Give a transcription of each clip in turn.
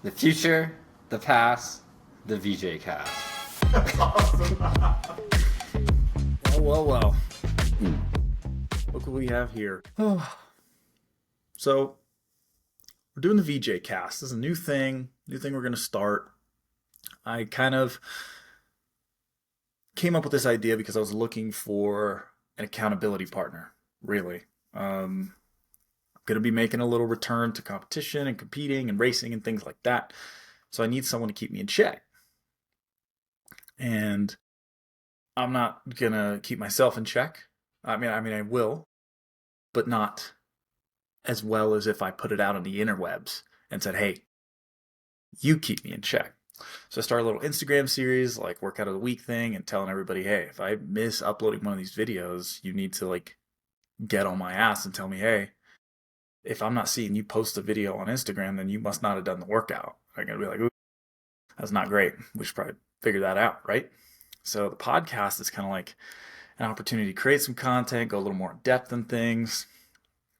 The future, the past, the VeejayCast. That's awesome. Well. Look what we have here. So, we're doing the VeejayCast. This is a new thing we're going to start. I kind of came up with this idea because I was looking for an accountability partner, really. I'm going to be making a little return to competition and competing and racing and things like that. So I need someone to keep me in check. And I'm not going to keep myself in check. I mean, I will, but not as well as if I put it out on the interwebs and said, hey, you keep me in check. So I started a little Instagram series, like workout of the week thing, and telling everybody, hey, if I miss uploading one of these videos, you need to get on my ass and tell me, hey, if I'm not seeing you post a video on Instagram, then you must not have done the workout. I'm going to be like, ooh, that's not great. We should probably figure that out, right? So the podcast is kind of like an opportunity to create some content, go a little more in depth in things,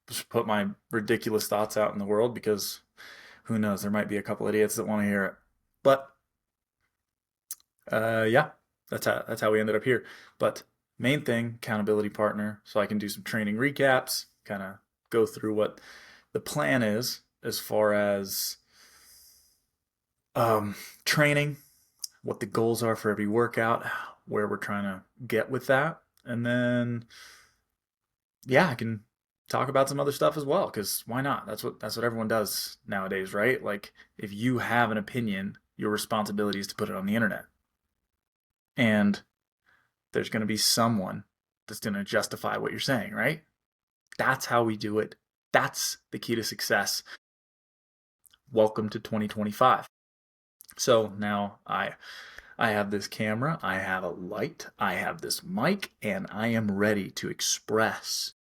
just put my ridiculous thoughts out in the world, because who knows, there might be a couple idiots that want to hear it. But yeah, that's how we ended up here. But main thing, accountability partner, so I can do some training recaps, kind of go through what the plan is as far as training, what the goals are for every workout, where we're trying to get with that. And then, yeah, I can talk about some other stuff as well, because why not? That's what everyone does nowadays, right? Like, if you have an opinion, your responsibility is to put it on the internet. And there's going to be someone that's going to justify what you're saying, right? That's how we do it. That's the key to success. Welcome to 2025. So now I have this camera, I have a light, I have this mic, and I am ready to express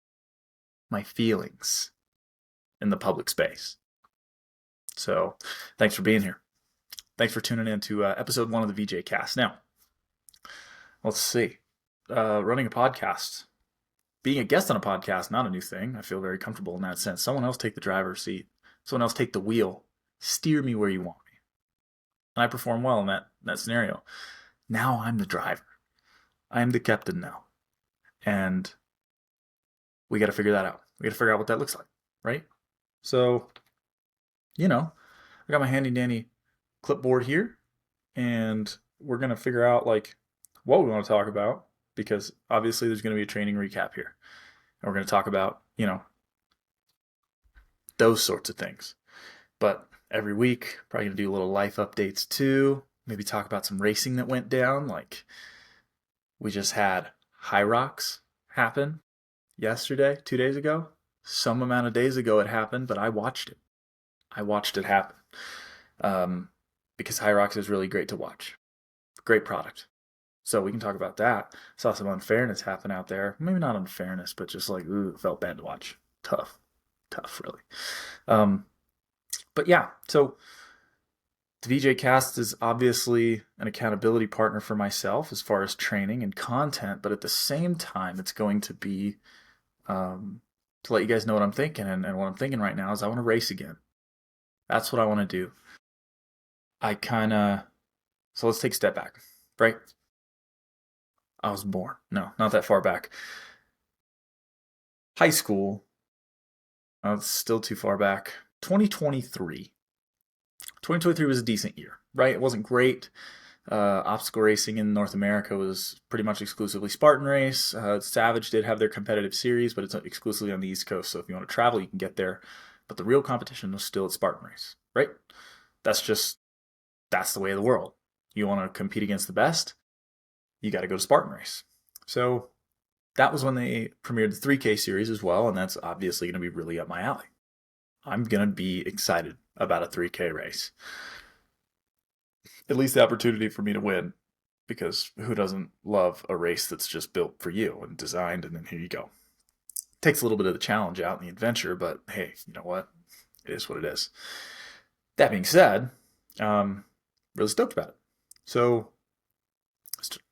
my feelings in the public space. So thanks for being here. Thanks for tuning in to episode 1 of the VeejayCast. Now, let's see. Running a podcast. Being a guest on a podcast, not a new thing. I feel very comfortable in that sense. Someone else take the driver's seat. Someone else take the wheel. Steer me where you want me. And I perform well in that scenario. Now I'm the driver. I'm the captain now. And we got to figure that out. We got to figure out what that looks like, right? So, I got my handy dandy clipboard here, and we're going to figure out what we want to talk about, because obviously there's going to be a training recap here. And we're going to talk about, those sorts of things. But every week, probably going to do little life updates too. Maybe talk about some racing that went down. Like, we just had High Rocks happen yesterday, 2 days ago. Some amount of days ago it happened, but I watched it. I watched it happen. Because High Rocks is really great to watch. Great product. So we can talk about that. Saw some unfairness happen out there. Maybe not unfairness, but just it felt bad to watch. Tough, really. But yeah, so the VeejayCast is obviously an accountability partner for myself as far as training and content, but at the same time, it's going to be to let you guys know what I'm thinking. And what I'm thinking right now is I want to race again. That's what I want to do. So let's take a step back, right? I was born. No, not that far back. High school. It's still too far back. 2023. 2023 was a decent year, right? It wasn't great. Obstacle racing in North America was pretty much exclusively Spartan race. Savage did have their competitive series, but it's exclusively on the East Coast. So if you want to travel, you can get there. But the real competition was still at Spartan race, right? That's the way of the world. You want to compete against the best, you got to go to Spartan race. So that was when they premiered the 3K series as well, and that's obviously going to be really up my alley. I'm going to be excited about a 3K race. At least the opportunity for me to win, because who doesn't love a race that's just built for you and designed, and then here you go. Takes a little bit of the challenge out in the adventure, but hey, you know what? It is what it is. That being said, really stoked about it. So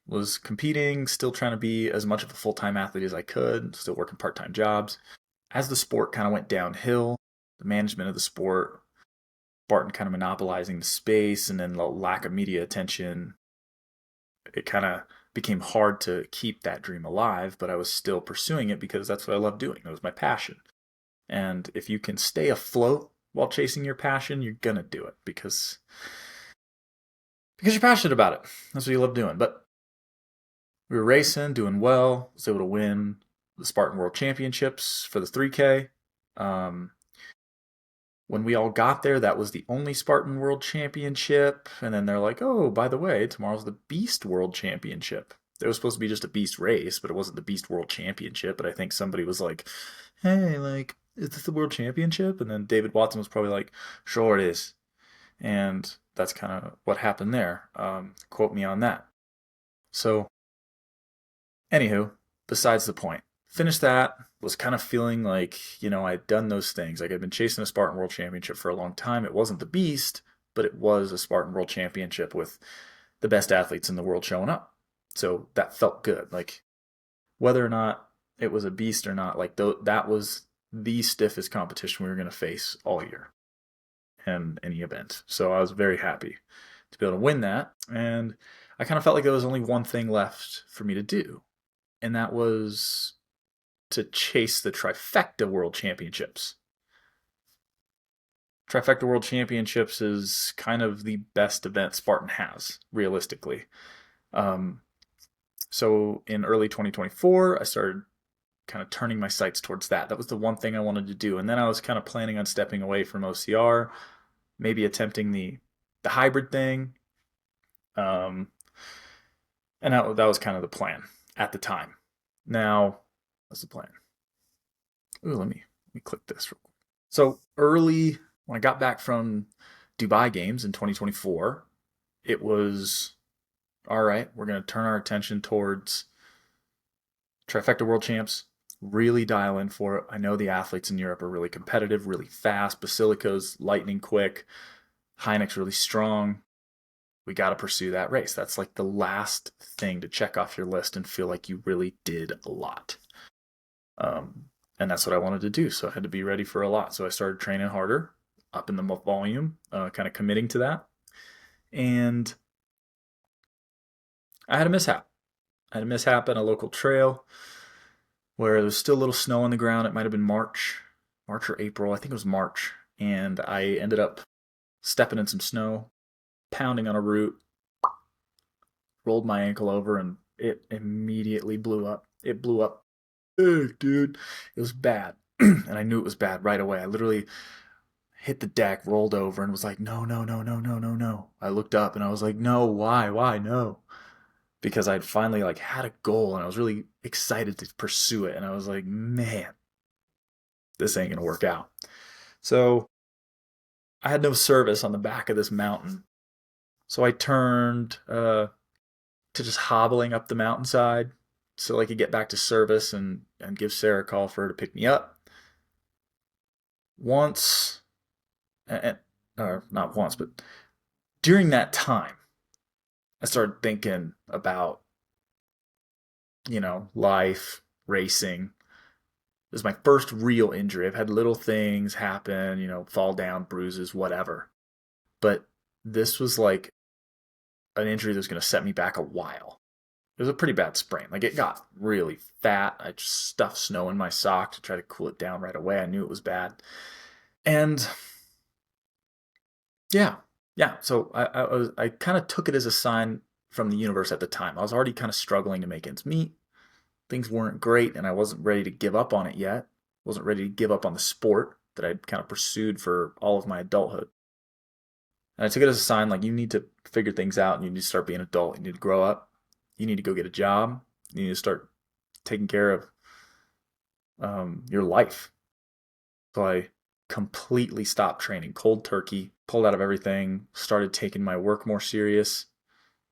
was competing, still trying to be as much of a full-time athlete as I could, still working part-time jobs. As the sport kind of went downhill, the management of the sport Spartan kind of monopolizing the space and then the lack of media attention, it kind of became hard to keep that dream alive, but I was still pursuing it because that's what I love doing. It was my passion. And if you can stay afloat while chasing your passion, you're going to do it because you're passionate about it. That's what you love doing. But we were racing, doing well, was able to win the Spartan World Championships for the 3K. When we all got there, that was the only Spartan World Championship. And then they're like, oh, by the way, tomorrow's the Beast World Championship. It was supposed to be just a Beast race, but it wasn't the Beast World Championship. But I think somebody was like, hey, like, is this the World Championship? And then David Watson was probably like, sure it is. And that's kind of what happened there. Quote me on that. So, anywho, besides the point. Finished that, was kind of feeling like, I'd done those things. Like I'd been chasing a Spartan World Championship for a long time. It wasn't the Beast, but it was a Spartan World Championship with the best athletes in the world showing up. So that felt good. Like whether or not it was a Beast or not, like that was the stiffest competition we were going to face all year in any event. So I was very happy to be able to win that. And I kind of felt like there was only one thing left for me to do. And that was to chase the Trifecta World Championships. Trifecta World Championships is kind of the best event Spartan has, realistically. So in early 2024, I started kind of turning my sights towards that. That was the one thing I wanted to do. And then I was kind of planning on stepping away from OCR, maybe attempting the hybrid thing. And that was kind of the plan at the time. Now, what's the plan? Ooh, let me click this real quick. So early, when I got back from Dubai Games in 2024, it was, all right, we're going to turn our attention towards Trifecta World Champs, really dial in for it. I know the athletes in Europe are really competitive, really fast. Basilica's lightning quick. Hynek's really strong. We got to pursue that race. That's like the last thing to check off your list and feel like you really did a lot. And that's what I wanted to do. So I had to be ready for a lot. So I started training harder, up in the volume, kind of committing to that. And I had a mishap. I had a mishap at a local trail where there was still a little snow on the ground. It might have been March or April. I think it was March. And I ended up stepping in some snow, pounding on a root, rolled my ankle over, and it immediately blew up. It blew up big, dude. It was bad. And I knew it was bad right away. I literally hit the deck, rolled over, and was like, no, no, no, no, no, no, no. I looked up and I was like, no, why, no? Because I'd finally like had a goal and I was really excited to pursue it. And I was like, man, this ain't gonna work out. So I had no service on the back of this mountain. So I turned to just hobbling up the mountainside so I could get back to service and give Sarah a call for her to pick me up. Once, or not once, but during that time, I started thinking about, life, racing. This is my first real injury. I've had little things happen, fall down, bruises, whatever. But this was like an injury that was going to set me back a while. It was a pretty bad sprain. Like it got really fat. I just stuffed snow in my sock to try to cool it down right away. I knew it was bad. And yeah. So I kind of took it as a sign from the universe at the time. I was already kind of struggling to make ends meet. Things weren't great, and I wasn't ready to give up on it yet. Wasn't ready to give up on the sport that I'd kind of pursued for all of my adulthood. And I took it as a sign like you need to figure things out and you need to start being an adult. You need to grow up. You need to go get a job. You need to start taking care of your life. So I completely stopped training cold turkey, pulled out of everything, started taking my work more serious.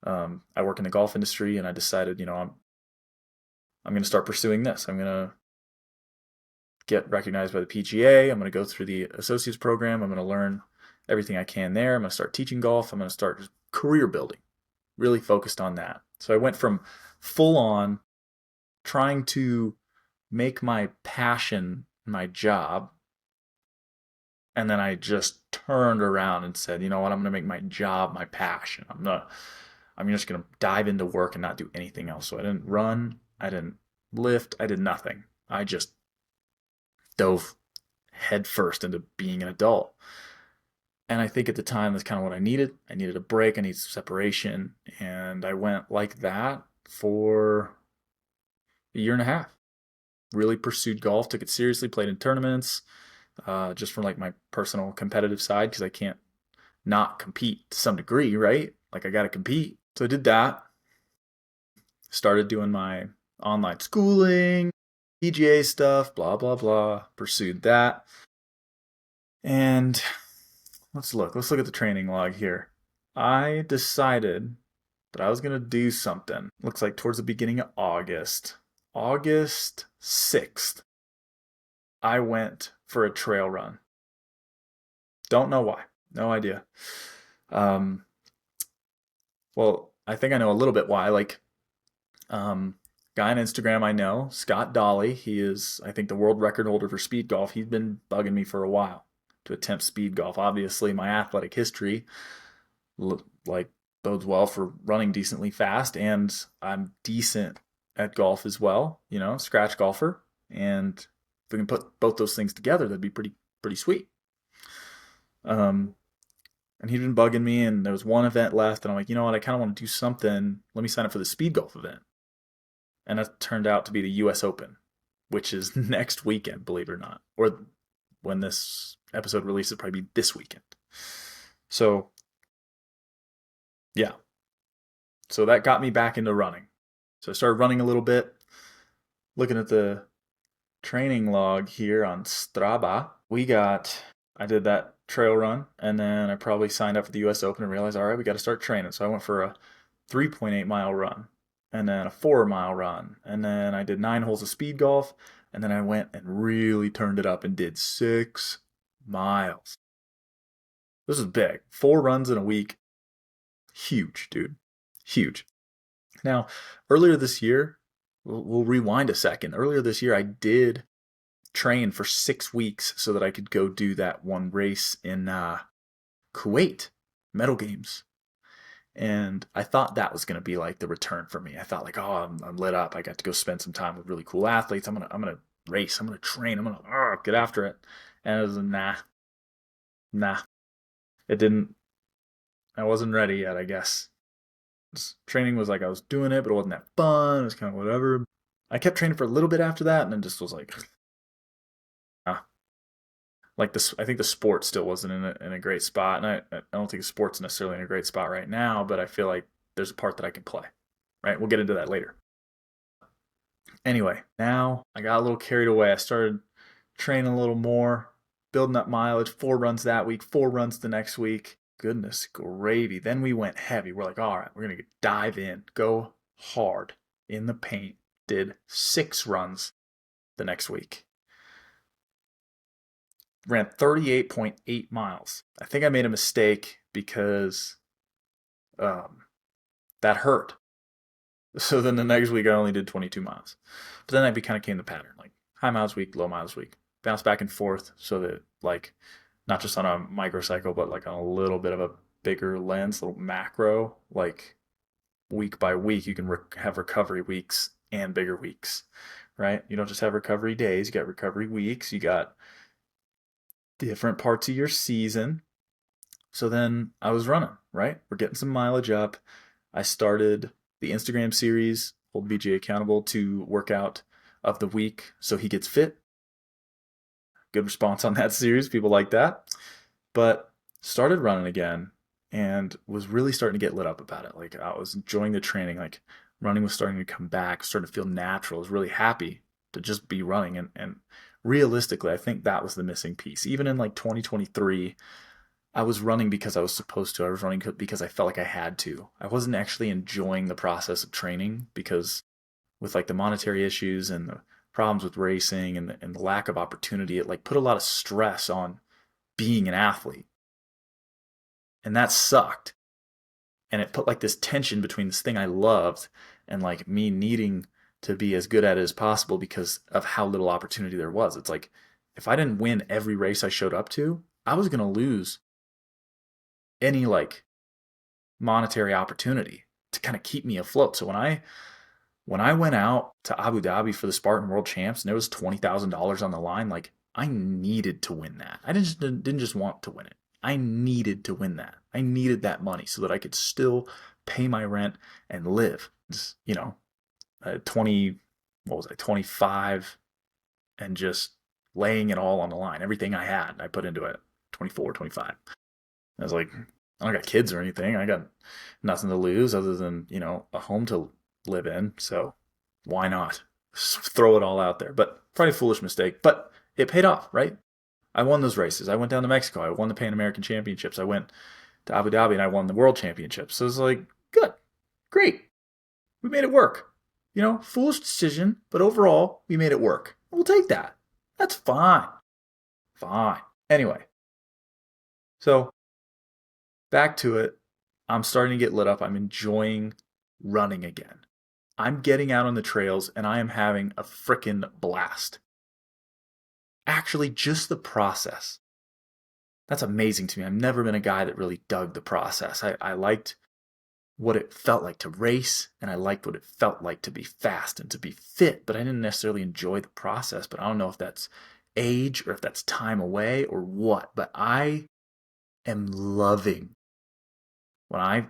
I work in the golf industry, and I decided, I'm going to start pursuing this. I'm going to get recognized by the PGA. I'm going to go through the associates program. I'm going to learn everything I can there. I'm going to start teaching golf. I'm going to start career building, really focused on that. So I went from full on trying to make my passion my job And then I just turned around and said, you know what, I'm gonna make my job my passion. I'm just gonna dive into work and not do anything else. So I didn't run, I didn't lift, I did nothing. I just dove head first into being an adult. And I think at the time that's kind of what I needed. I needed a break, I needed separation, and I went like that for a year and a half. Really pursued golf, took it seriously, played in tournaments, just from like my personal competitive side because I can't not compete to some degree, right? Like I got to compete. So I did that. Started doing my online schooling, PGA stuff, blah blah blah. Pursued that, and let's look. Let's look at the training log here. I decided that I was gonna do something. Looks like towards the beginning of August, August 6th. I went for a trail run. Don't know why. No idea. Um, well, I think I know a little bit why. Like, guy on Instagram I know, Scott Dolly. He is, I think, the world record holder for speed golf. He's been bugging me for a while to attempt speed golf. Obviously, my athletic history, like, bodes well for running decently fast, and I'm decent at golf as well. You know, scratch golfer, and if we can put both those things together, that'd be pretty sweet. Um, and he'd been bugging me, and there was one event left, and I'm like, you know what, I kind of want to do something. Let me sign up for the speed golf event. And that turned out to be the US Open, which is next weekend, believe it or not. Or when this episode releases, it'll probably be this weekend. So, yeah. So that got me back into running. So I started running a little bit, looking at the training log here on Strava. I did that trail run, and then I probably signed up for the US Open and realized, all right, we got to start training. So I went for a 3.8 mile run, and then a 4 mile run, and then I did 9 holes of speed golf, and then I went and really turned it up and did 6 miles. This is big. 4 runs in a week. Huge, dude. Huge. Now, earlier this year, we'll rewind a second. Earlier this year, I did train for 6 weeks so that I could go do that one race in Kuwait, Medal Games. And I thought that was going to be like the return for me. I thought like, oh, I'm lit up. I got to go spend some time with really cool athletes. I'm gonna race. I'm gonna train. I'm gonna get after it. And it was nah. It didn't. I wasn't ready yet. I guess training was like I was doing it, but it wasn't that fun. It was kind of whatever. I kept training for a little bit after that, and then just was like, ah. Like this, I think the sport still wasn't in a great spot, and I don't think the sport's necessarily in a great spot right now. But I feel like there's a part that I can play. Right, we'll get into that later. Anyway, now I got a little carried away. I started training a little more, building up mileage. 4 runs that week, 4 runs the next week. Goodness gravy. Then we went heavy. We're like, all right, we're going to dive in, go hard in the paint. Did 6 runs the next week. Ran 38.8 miles. I think I made a mistake because that hurt. So then the next week I only did 22 miles. But then that kind of became the pattern, like high miles week, low miles week. Bounce back and forth so that like not just on a microcycle, but like on a little bit of a bigger lens, little macro, like week by week, you can have recovery weeks and bigger weeks, right? You don't just have recovery days, you got recovery weeks, you got different parts of your season. So then I was running, right? We're getting some mileage up. I started the Instagram series, hold VeejayCast accountable to workout of the week so he gets fit. Good response on that series. People like that. But started running again and was really starting to get lit up about it. Like I was enjoying the training. Like running was starting to come back, starting to feel natural. I was really happy to just be running. And realistically, I think that was the missing piece. Even in like 2023, I was running because I was supposed to. I was running because I felt like I had to. I wasn't actually enjoying the process of training because with like the monetary issues and the problems with racing and the lack of opportunity, it like put a lot of stress on being an athlete. And that sucked. And it put like this tension between this thing I loved and like me needing to be as good at it as possible because of how little opportunity there was. It's like if I didn't win every race I showed up to, I was going to lose any like monetary opportunity to kind of keep me afloat. So when I went out to Abu Dhabi for the Spartan World Champs and there was $20,000 on the line, like I needed to win that. I didn't just want to win it. I needed to win that. I needed that money so that I could still pay my rent and live. Just, 20, what was I, 25, and just laying it all on the line. Everything I had, I put into it. 24, 25. I was like, I don't got kids or anything. I got nothing to lose other than, a home to live in. So why not? Just throw it all out there. But probably a foolish mistake. But it paid off, right? I won those races. I went down to Mexico. I won the Pan American Championships. I went to Abu Dhabi and I won the World Championships. So it was like, good, great. We made it work. Foolish decision, but overall, we made it work. We'll take that. That's fine. Fine. Anyway, so back to it. I'm starting to get lit up. I'm enjoying running again. I'm getting out on the trails and I am having a frickin' blast. Actually, just the process. That's amazing to me. I've never been a guy that really dug the process. I liked what it felt like to race, and I liked what it felt like to be fast and to be fit, but I didn't necessarily enjoy the process. But I don't know if that's age or if that's time away or what, but I am loving when I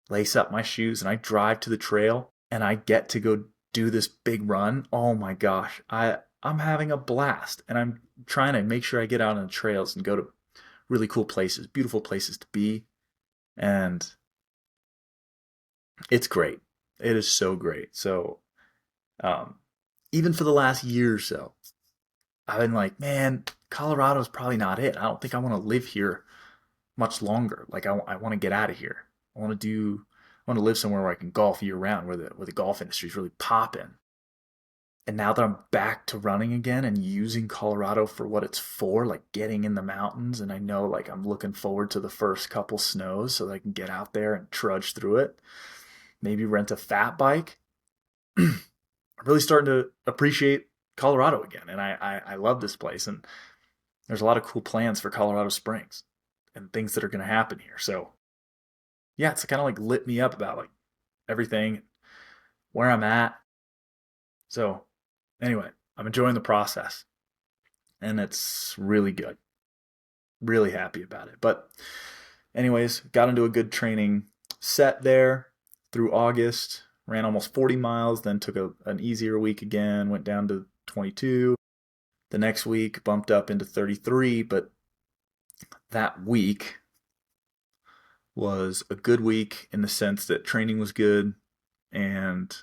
lace up my shoes and I drive to the trail and I get to go do this big run. Oh my gosh, I'm having a blast, and I'm trying to make sure I get out on the trails and go to really cool places, beautiful places to be, and it's great. It is so great. So, um, even for the last year or so, I've been like, man, Colorado's probably not it. I don't think I want to live here much longer. Like, I want to get out of here. I want to live somewhere where I can golf year round, where the golf industry is really popping. And now that I'm back to running again and using Colorado for what it's for, like getting in the mountains, and I know like I'm looking forward to the first couple snows so that I can get out there and trudge through it. Maybe rent a fat bike. I'm really starting to appreciate Colorado again, and I love this place. And there's a lot of cool plans for Colorado Springs and things that are going to happen here. So yeah, it's kind of like lit me up about like everything, where I'm at. So anyway, I'm enjoying the process, and it's really good. Really happy about it. But anyways, got into a good training set there through August. Ran almost 40 miles, then took an easier week again, went down to 22. The next week bumped up into 33, but that week was a good week in the sense that training was good and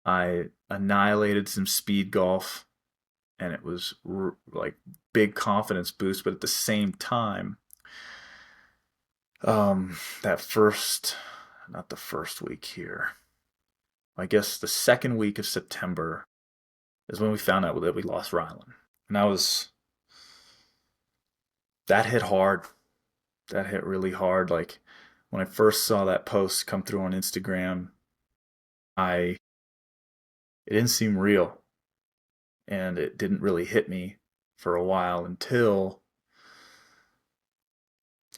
I annihilated some speed golf, and it was like big confidence boost. But at the same time, that first, not the first week here, I guess the second week of September is when we found out that we lost Rylan. And that hit hard. That hit really hard. Like when I first saw that post come through on Instagram, it didn't seem real. And it didn't really hit me for a while until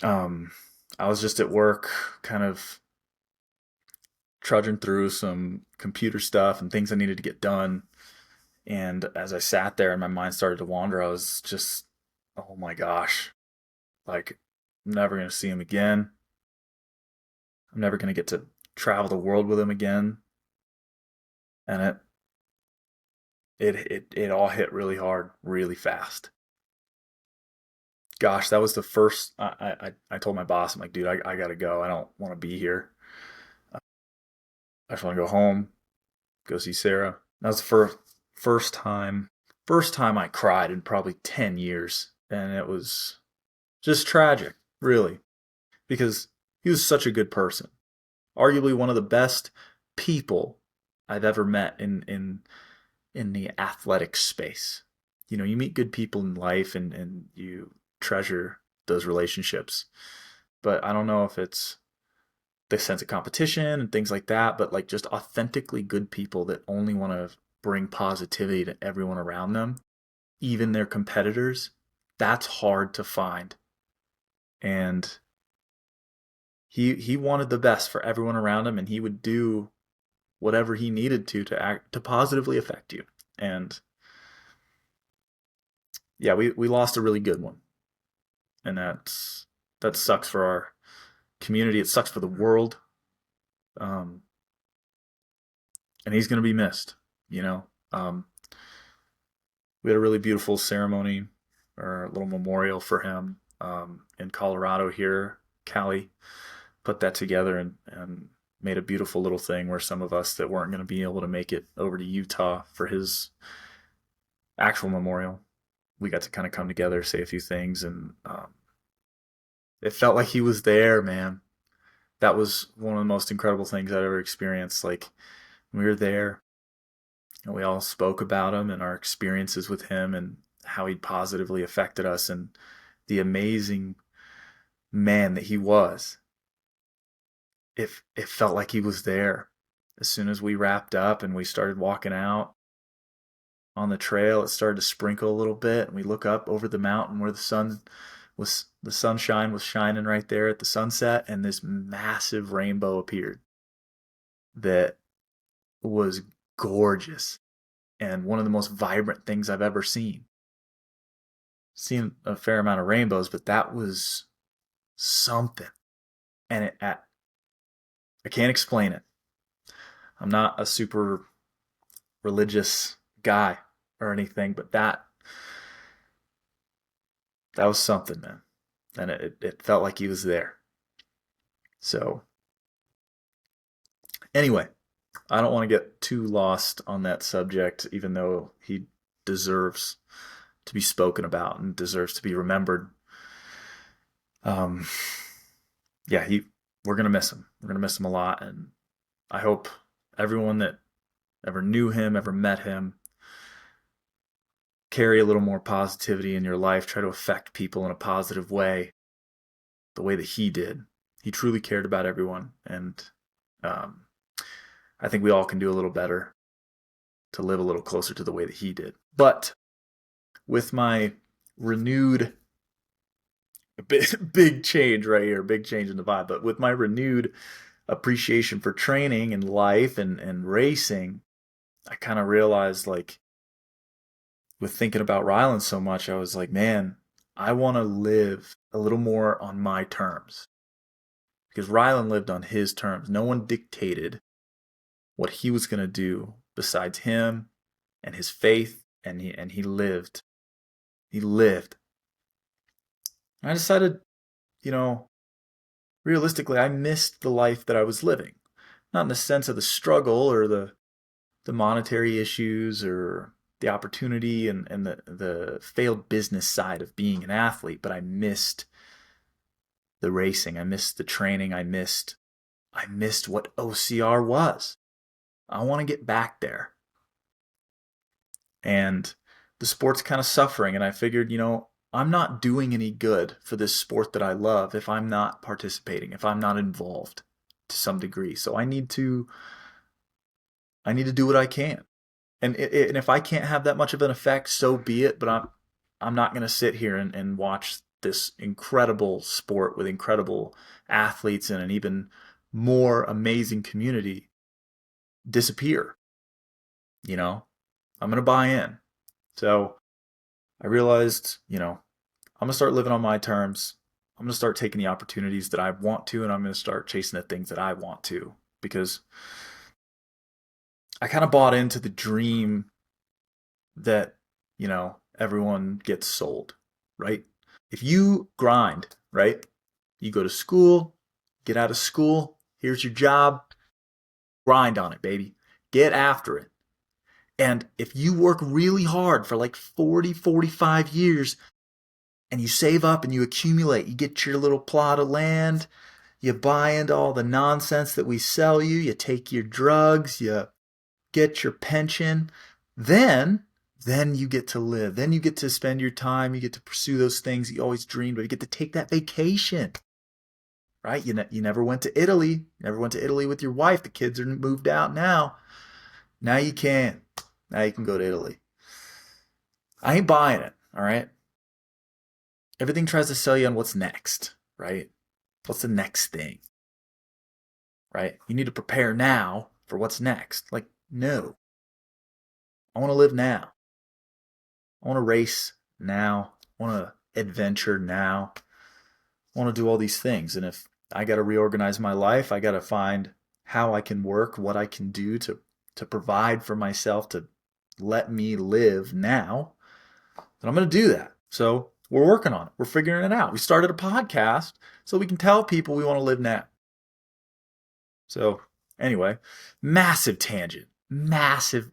I was just at work kind of trudging through some computer stuff and things I needed to get done. And as I sat there and my mind started to wander, I was just, oh my gosh, like I'm never going to see him again. I'm never going to get to travel the world with him again. And it all hit really hard, really fast. Gosh, that was the first. I told my boss, I'm like, dude, I gotta go. I don't want to be here. I just want to go home, go see Sarah. That was the first time I cried in probably 10 years, and it was just tragic, really, because he was such a good person, arguably one of the best people I've ever met in the athletic space. You meet good people in life, and you treasure those relationships. But I don't know if it's the sense of competition and things like that, but like just authentically good people that only want to bring positivity to everyone around them, even their competitors. That's hard to find And he wanted the best for everyone around him, and he would do whatever he needed to positively affect you. And yeah, we lost a really good one, and that sucks for our community. It sucks for the world, um, and he's going to be missed. You know, we had a really beautiful ceremony or a little memorial for him in Colorado here. Cali put that together and made a beautiful little thing where some of us that weren't going to be able to make it over to Utah for his actual memorial, we got to kind of come together, say a few things, and it felt like he was there, man. That was one of the most incredible things I'd ever experienced. Like, we were there and we all spoke about him and our experiences with him and how he positively affected us and the amazing man that he was. It felt like he was there. As soon as we wrapped up and we started walking out on the trail, it started to sprinkle a little bit, and we look up over the mountain where the sunshine was shining right there at the sunset, and this massive rainbow appeared that was gorgeous and one of the most vibrant things I've ever seen. Seen a fair amount of rainbows, but that was something. And I can't explain it. I'm not a super religious guy or anything, but that was something, man. And it felt like he was there. So anyway, I don't want to get too lost on that subject, even though he deserves to be spoken about and deserves to be remembered. Um, yeah, we're gonna miss him. We're gonna miss him a lot, and I hope everyone that ever knew him, ever met him, carry a little more positivity in your life. Try to affect people in a positive way, the way that he did. He truly cared about everyone, and I think we all can do a little better to live a little closer to the way that he did. But with my renewed big change right here, big change in the vibe, but with my renewed appreciation for training and life and racing, I kind of realized, like, with thinking about Rylan so much, I was like, man, I want to live a little more on my terms. Because Rylan lived on his terms. No one dictated what he was going to do besides him and his faith, and he lived. He lived. And I decided, realistically, I missed the life that I was living. Not in the sense of the struggle or the monetary issues or the opportunity and the failed business side of being an athlete, but I missed the racing. I missed the training. I missed what OCR was. I want to get back there. And the sport's kind of suffering, and I figured, I'm not doing any good for this sport that I love if I'm not participating, if I'm not involved to some degree. So I need to do what I can. And if I can't have that much of an effect, so be it. But I'm not going to sit here and watch this incredible sport with incredible athletes and an even more amazing community disappear. I'm going to buy in. So I realized, I'm going to start living on my terms. I'm going to start taking the opportunities that I want to, and I'm going to start chasing the things that I want to, because I kind of bought into the dream that, everyone gets sold, right? If you grind, right? You go to school, get out of school, here's your job, grind on it, baby. Get after it. And if you work really hard for like 40, 45 years and you save up and you accumulate, you get your little plot of land, you buy into all the nonsense that we sell you, you take your drugs, you get your pension, then you get to live. Then you get to spend your time. You get to pursue those things you always dreamed of. You get to take that vacation, right? You never went to Italy. You never went to Italy with your wife. The kids are moved out now. Now you can. Now you can go to Italy. I ain't buying it, all right? Everything tries to sell you on what's next. right? What's the next thing, right? You need to prepare now for what's next. Like, no. I want to live now. I want to race now. I want to adventure now. I want to do all these things. And if I got to reorganize my life, I got to find how I can work, what I can do to provide for myself, to let me live now, then I'm going to do that. So we're working on it. We're figuring it out. We started a podcast so we can tell people we want to live now. So anyway, massive tangent, massive,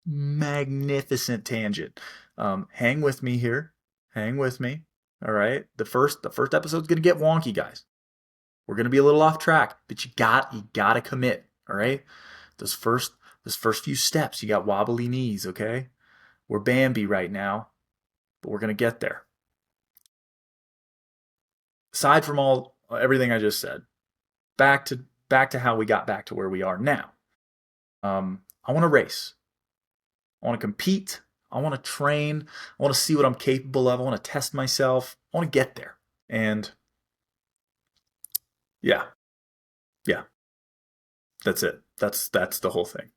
magnificent tangent. Hang with me here. Hang with me. All right. The first episode's gonna get wonky, guys. We're gonna be a little off track, but you gotta commit. All right. Those first few steps, you got wobbly knees. Okay. We're Bambi right now, but we're gonna get there. Aside from everything I just said, back to how we got back to where we are now. I want to race. I want to compete. I want to train. I want to see what I'm capable of. I want to test myself. I want to get there. And yeah, yeah, that's it. That's the whole thing.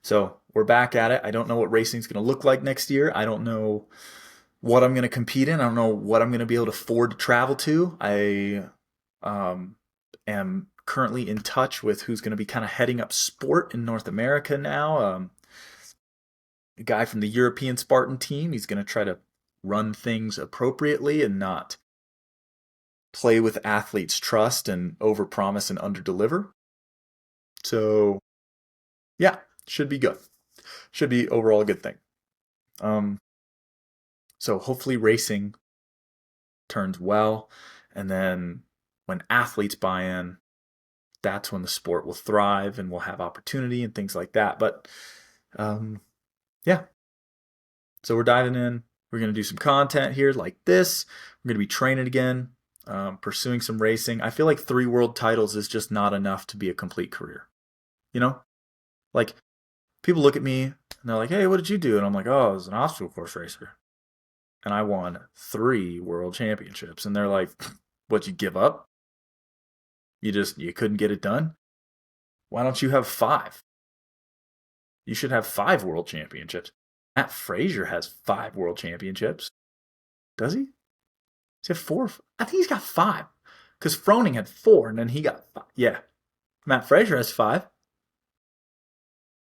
So we're back at it. I don't know what racing's going to look like next year. I don't know what I'm going to compete in. I don't know what I'm going to be able to afford to travel to. I am currently in touch with who's going to be kind of heading up sport in North America now. A guy from the European Spartan team. He's going to try to run things appropriately and not play with athletes' trust and overpromise and underdeliver. So, yeah, should be good. Should be overall a good thing. So hopefully racing turns well, and then when athletes buy in, that's when the sport will thrive and we'll have opportunity and things like that. But yeah, so we're diving in. We're going to do some content here like this. We're going to be training again, pursuing some racing. I feel like 3 world titles is just not enough to be a complete career. You know, like people look at me and they're like, "Hey, what did you do?" And I'm like, "Oh, I was an obstacle course racer, and I won 3 world championships." And they're like, "What? You give up? You couldn't get it done? Why don't you have 5? You should have 5 world championships." Matt Frazier has 5 world championships. Does he? Does he have 4? I think he's got 5. Because Froning had 4, and then he got 5. Yeah. Matt Frazier has 5.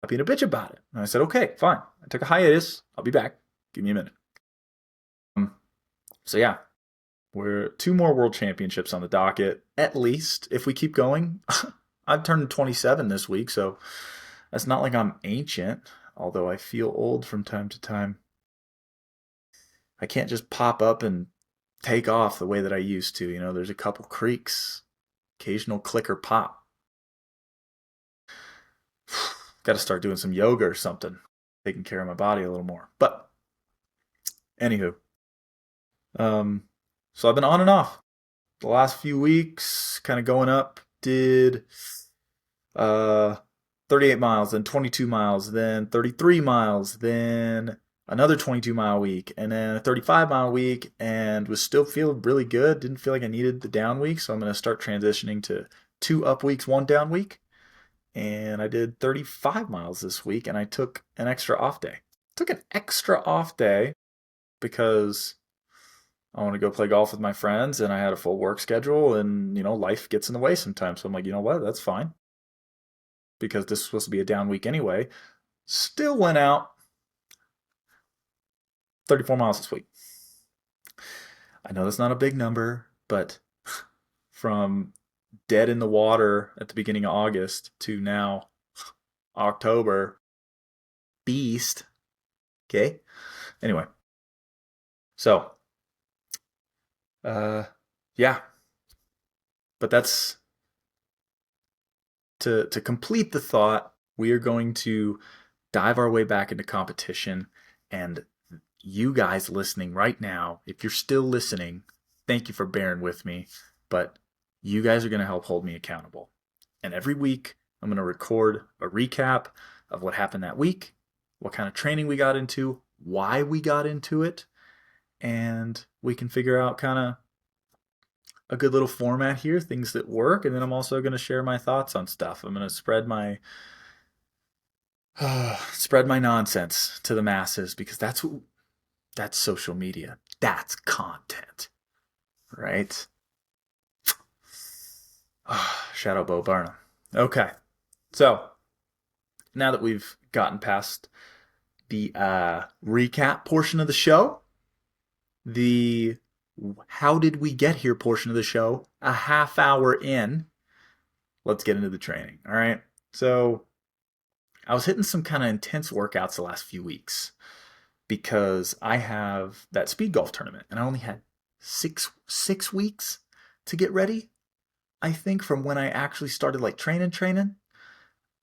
I'm being a bitch about it. And I said, okay, fine. I took a hiatus. I'll be back. Give me a minute. So yeah, we're 2 more world championships on the docket, at least, if we keep going. I've turned 27 this week, so that's not like I'm ancient, although I feel old from time to time. I can't just pop up and take off the way that I used to. You know, there's a couple creaks, occasional click or pop. Got to start doing some yoga or something, taking care of my body a little more. But anywho, so I've been on and off the last few weeks, kind of going up. Did 38 miles, then 22 miles, then 33 miles, then another 22-mile week, and then a 35-mile week, and was still feeling really good. Didn't feel like I needed the down week, so I'm going to start transitioning to 2 up weeks, 1 down week. And I did 35 miles this week, and I took an extra off day. Took an extra off day because I want to go play golf with my friends, and I had a full work schedule, and, you know, life gets in the way sometimes. So I'm like, you know what, that's fine. Because this is supposed to be a down week anyway. Still went out 34 miles this week. I know that's not a big number, but from dead in the water at the beginning of August to now October, beast. Okay. Anyway, so yeah, but that's to complete the thought. We are going to dive our way back into competition, and you guys listening right now, if you're still listening, thank you for bearing with me, but you guys are going to help hold me accountable. And every week, I'm going to record a recap of what happened that week, what kind of training we got into, why we got into it, and we can figure out kind a good little format here, things that work, and then I'm also going to share my thoughts on stuff. I'm going to spread my nonsense to the masses because that's social media. That's content, right? Shout out Bo Burnham. Okay, so now that we've gotten past the recap portion of the show, the how did we get here portion of the show, a half hour in, let's get into the training. All right. So I was hitting some kind of intense workouts the last few weeks because I have that speed golf tournament and I only had six weeks to get ready. I think from when I actually started like training.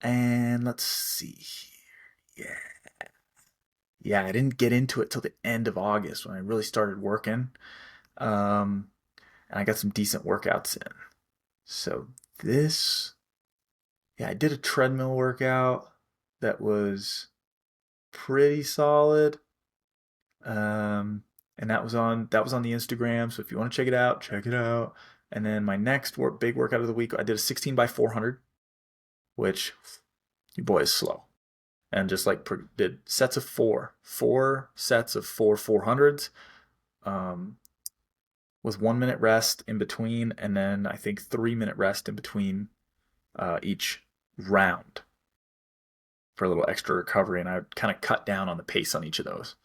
And let's see here. Yeah, I didn't get into it till the end of August when I really started working. And I got some decent workouts in. So I did a treadmill workout that was pretty solid. And that was on the Instagram. So if you want to check it out, check it out. And then my next big workout of the week, I did a 16 by 400, which your boy is slow. And just like did sets of four sets of 400s, with 1 minute rest in between, and then I think 3 minute rest in between each round for a little extra recovery. And I kind of cut down on the pace on each of those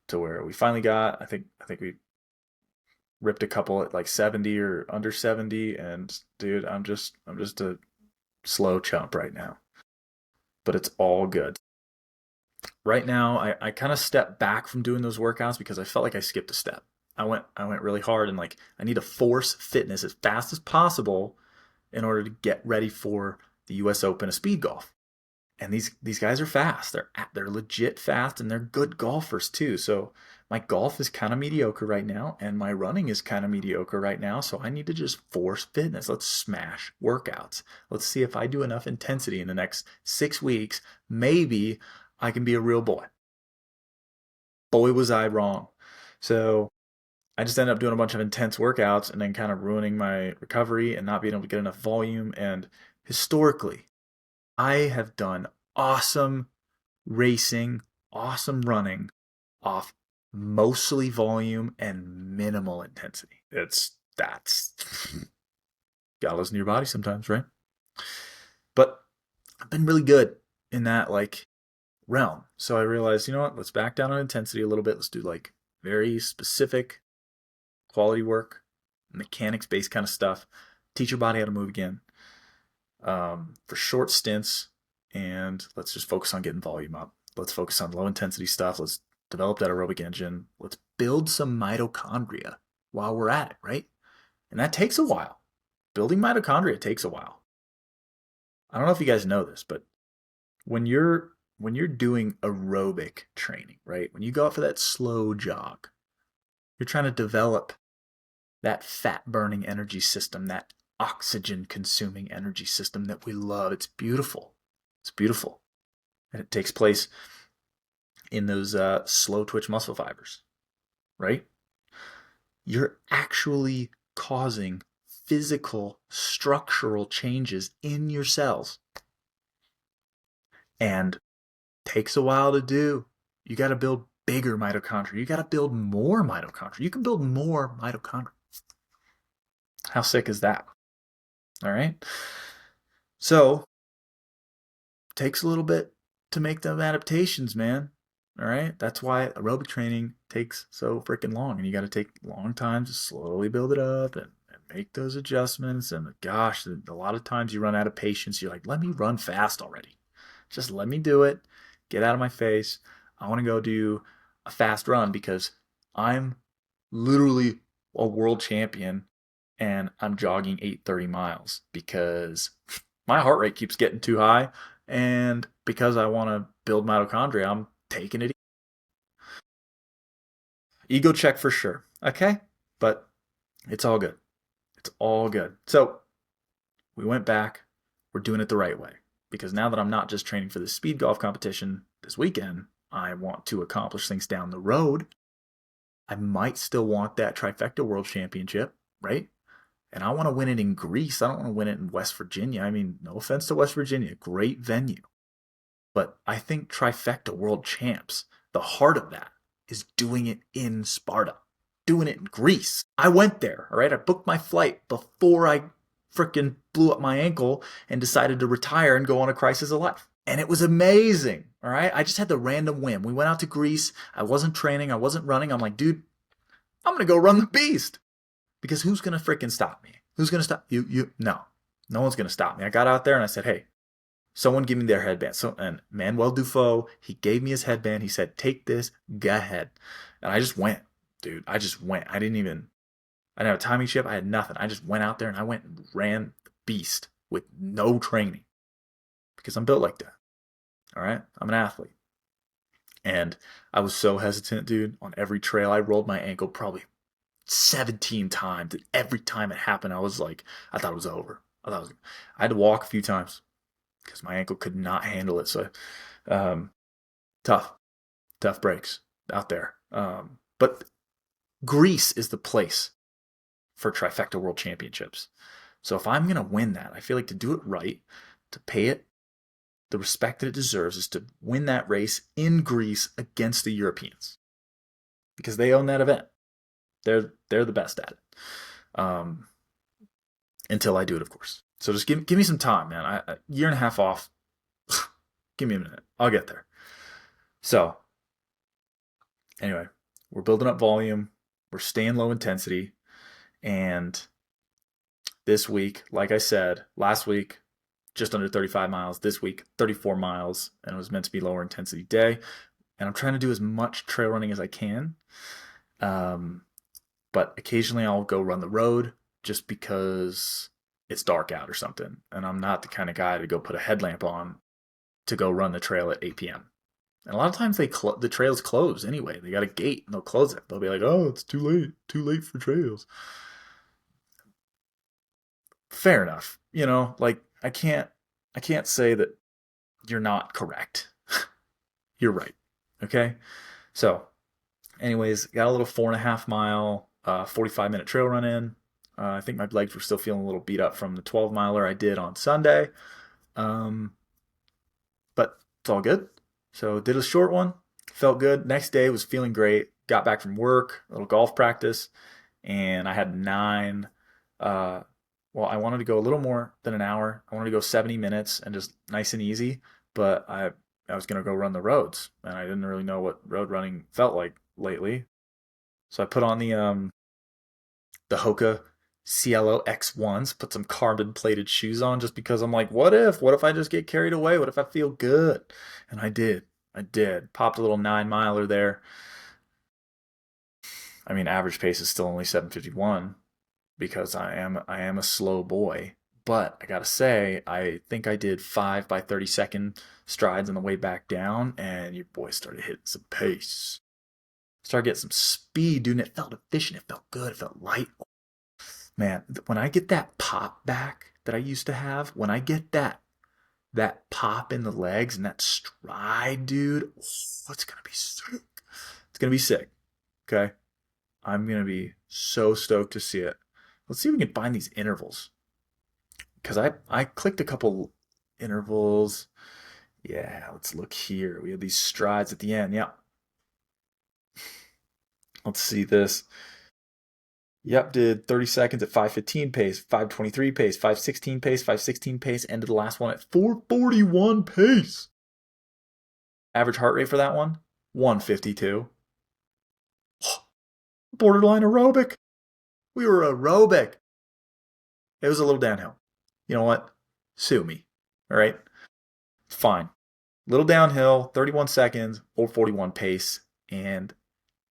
to where we finally got. I think we ripped a couple at like 70 or under 70, and dude, I'm just a slow chump right now, but it's all good. Right now, I kind of stepped back from doing those workouts because I felt like I skipped a step. I went really hard, and like I need to force fitness as fast as possible in order to get ready for the U.S. Open of speed golf. And these guys are fast. They're legit fast, and they're good golfers too. So my golf is kind of mediocre right now, and my running is kind of mediocre right now. So I need to just force fitness. Let's smash workouts. Let's see if I do enough intensity in the next 6 weeks. Maybe I can be a real boy. Boy, was I wrong. So I just ended up doing a bunch of intense workouts and then kind of ruining my recovery and not being able to get enough volume. And historically, I have done awesome racing, awesome running off mostly volume and minimal intensity. That's gotta listen to your body sometimes, right? But I've been really good in that like realm. So I realized, you know what, let's back down on intensity a little bit. Let's do like very specific quality work, mechanics based kind of stuff. Teach your body how to move again, for short stints, and let's just focus on getting volume up. Let's focus on low intensity stuff. Let's develop that aerobic engine. Let's build some mitochondria while we're at it, right? And that takes a while. Building mitochondria takes a while. I don't know if you guys know this, but when you're doing aerobic training, right? When you go out for that slow jog, you're trying to develop that fat burning energy system, that oxygen consuming energy system that we love. It's beautiful. It's beautiful. And it takes place in those slow twitch muscle fibers, right? You're actually causing physical structural changes in your cells. And it takes a while to do. You got to build bigger mitochondria. You got to build more mitochondria. You can build more mitochondria. How sick is that? All right. So it takes a little bit to make them adaptations, man. All right. That's why aerobic training takes so freaking long. And you got to take long time to slowly build it up and make those adjustments. And gosh, a lot of times you run out of patience. You're like, let me run fast already. Just let me do it. Get out of my face. I want to go do a fast run because I'm literally a world champion and I'm jogging 8:30 miles because my heart rate keeps getting too high, and because I want to build mitochondria, I'm taking it. Ego check for sure, okay? But it's all good. It's all good. So we went back. We're doing it the right way because now that I'm not just training for the speed golf competition this weekend, I want to accomplish things down the road. I might still want that trifecta world championship, right? And I want to win it in Greece. I don't want to win it in West Virginia. I mean, no offense to West Virginia, great venue. But I think trifecta world champs, the heart of that is doing it in Sparta, doing it in Greece. I went there, all right? I booked my flight before I freaking blew up my ankle and decided to retire and go on a crisis of life. And it was amazing, all right? I just had the random whim. We went out to Greece. I wasn't training. I wasn't running. I'm like, dude, I'm going to go run the beast. Because who's going to freaking stop me? Who's going to stop you? No. No one's going to stop me. I got out there and I said, hey, someone give me their headband. And Manuel Dufault, he gave me his headband. He said, take this, go ahead. And I just went, dude. I just went. I didn't have a timing chip. I had nothing. I just went out there and I went and ran the beast with no training. Because I'm built like that. All right? I'm an athlete. And I was so hesitant, dude. On every trail, I rolled my ankle probably 17 times. And every time it happened, I thought it was over. I had to walk a few times because my ankle could not handle it. So tough breaks out there. But Greece is the place for Trifecta World Championships. So if I'm going to win that, I feel like to do it right, to pay it the respect that it deserves, is to win that race in Greece against the Europeans. Because they own that event. They're the best at it. Until I do it, of course. So just give me some time, man. A year and a half off. Give me a minute. I'll get there. So, anyway, we're building up volume. We're staying low intensity. And this week, like I said, last week, just under 35 miles. This week, 34 miles. And it was meant to be lower intensity day. And I'm trying to do as much trail running as I can. But occasionally I'll go run the road just because it's dark out or something. And I'm not the kind of guy to go put a headlamp on to go run the trail at 8 p.m. And a lot of times the trails close anyway. They got a gate and they'll close it. They'll be like, oh, it's too late for trails. Fair enough. Like I can't say that you're not correct. You're right. Okay. So anyways, got a little 4.5 mile, 45-minute trail run in. I think my legs were still feeling a little beat up from the 12 miler I did on Sunday. But it's all good. So did a short one, felt good. Next day was feeling great. Got back from work, a little golf practice, and I had 9. I wanted to go a little more than an hour. I wanted to go 70 minutes and just nice and easy. But I was gonna go run the roads, and I didn't really know what road running felt like lately. So I put on the Hoka Cielo X1s, put some carbon plated shoes on just because I'm like, what if I just get carried away? What if I feel good? And I did. Popped a little 9-miler there. I mean, average pace is still only 7:51 because I am a slow boy. But I gotta say, I think I did 5 by 30-second strides on the way back down, and your boy started hitting some pace. Started getting some speed, dude, and it felt efficient. It felt good. It felt light. Man, when I get that pop back that I used to have, when I get that pop in the legs and that stride, dude, it's going to be sick. It's going to be sick. Okay? I'm going to be so stoked to see it. Let's see if we can find these intervals. Because I clicked a couple intervals. Yeah, let's look here. We have these strides at the end. Yeah. Let's see this. Yep, did 30 seconds at 5:15 pace, 5:23 pace, 5:16 pace, 5:16 pace, ended the last one at 4:41 pace. Average heart rate for that one, 152. Borderline aerobic. We were aerobic. It was a little downhill. You know what? Sue me. All right? It's fine. Little downhill, 31 seconds, 4:41 pace, and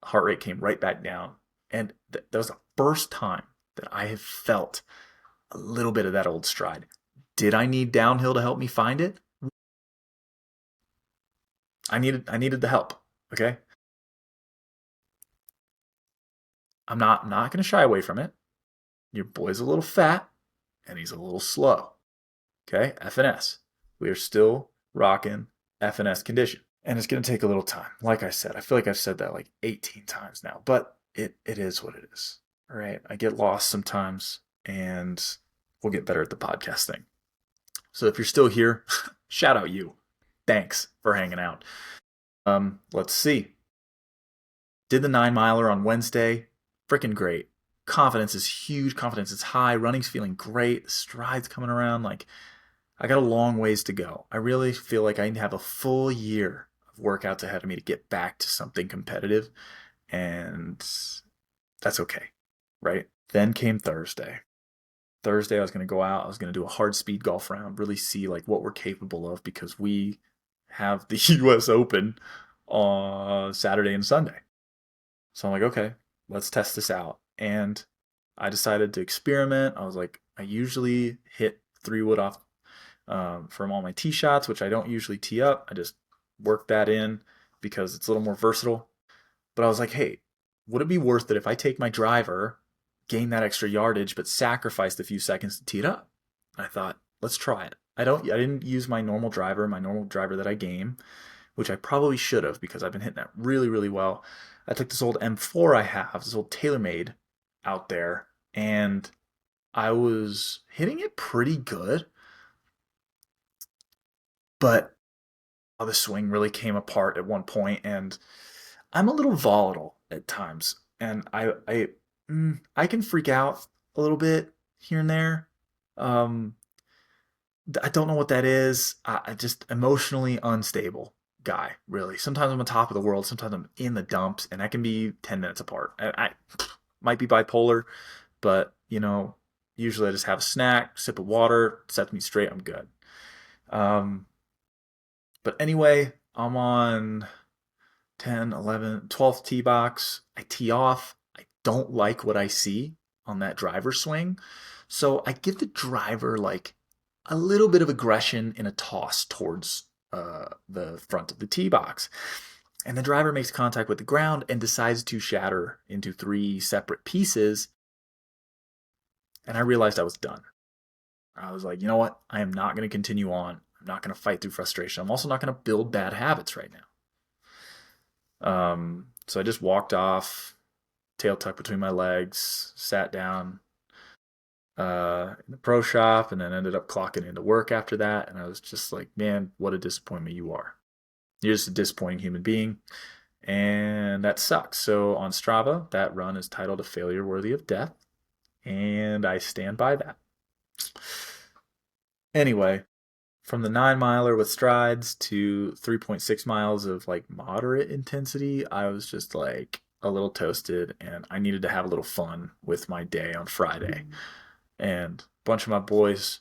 heart rate came right back down. And that was the first time that I have felt a little bit of that old stride. Did I need downhill to help me find it? I needed the help. Okay. I'm not going to shy away from it. Your boy's a little fat and he's a little slow. Okay. FNS. We are still rocking FNS condition. And it's going to take a little time. Like I said, I feel like I've said that like 18 times now, but it is what it is. All right. I get lost sometimes. and we'll get better at the podcast thing. So if you're still here, shout out you. Thanks for hanging out. Let's see. Did the 9 miler on Wednesday. Freaking great. Confidence is huge. Confidence is high. Running's feeling great. The stride's coming around. Like, I got a long ways to go. I really feel like I have a full year of workouts ahead of me to get back to something competitive. And that's okay. Right? Then came Thursday. Thursday, I was going to go out. I was going to do a hard speed golf round, really see like what we're capable of because we have the U.S. Open on Saturday and Sunday. So I'm like, okay, let's test this out. And I decided to experiment. I was like, I usually hit 3 wood off from all my tee shots, which I don't usually tee up. I just work that in because it's a little more versatile. But I was like, hey, would it be worth it if I take my driver, gain that extra yardage, but sacrifice the few seconds to tee it up? I thought, let's try it. I didn't use my normal driver that I game, which I probably should have because I've been hitting that really, really well. I took this old M4 I have, this old TaylorMade out there, and I was hitting it pretty good, but the swing really came apart at one point, and I'm a little volatile at times, and I can freak out a little bit here and there. Um, I don't know what that is. I just emotionally unstable guy, really. Sometimes I'm on top of the world, sometimes I'm in the dumps, and that can be 10 minutes apart. I might be bipolar, but usually I just have a snack, sip of water, sets me straight, I'm good. Um, but anyway, I'm on 10, 11, 12th tee box. I tee off. I don't like what I see on that driver swing. So I give the driver like a little bit of aggression in a toss towards the front of the tee box. And the driver makes contact with the ground and decides to shatter into 3 separate pieces. And I realized I was done. I was like, you know what? I am not going to continue on. I'm not going to fight through frustration. I'm also not going to build bad habits right now. So I just walked off, tail tucked between my legs, sat down in the pro shop, and then ended up clocking into work after that. And I was just like, man, what a disappointment you are. You're just a disappointing human being. And that sucks. So on Strava, that run is titled A Failure Worthy of Death. And I stand by that. Anyway, from the 9 miler with strides to 3.6 miles of like moderate intensity, I was just like a little toasted and I needed to have a little fun with my day on Friday. And a bunch of my boys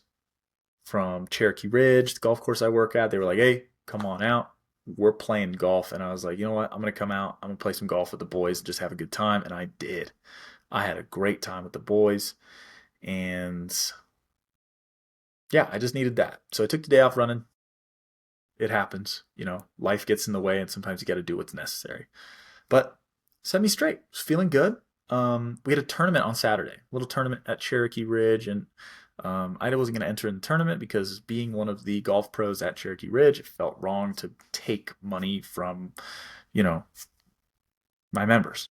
from Cherokee Ridge, the golf course I work at, they were like, hey, come on out. We're playing golf. And I was like, you know what? I'm going to come out. I'm going to play some golf with the boys and just have a good time. And I did. I had a great time with the boys. And yeah, I just needed that. So I took the day off running. It happens. Life gets in the way and sometimes you got to do what's necessary. But set me straight. Was feeling good. We had a tournament on Saturday, a little tournament at Cherokee Ridge, and I wasn't going to enter in the tournament because being one of the golf pros at Cherokee Ridge, it felt wrong to take money from, my members.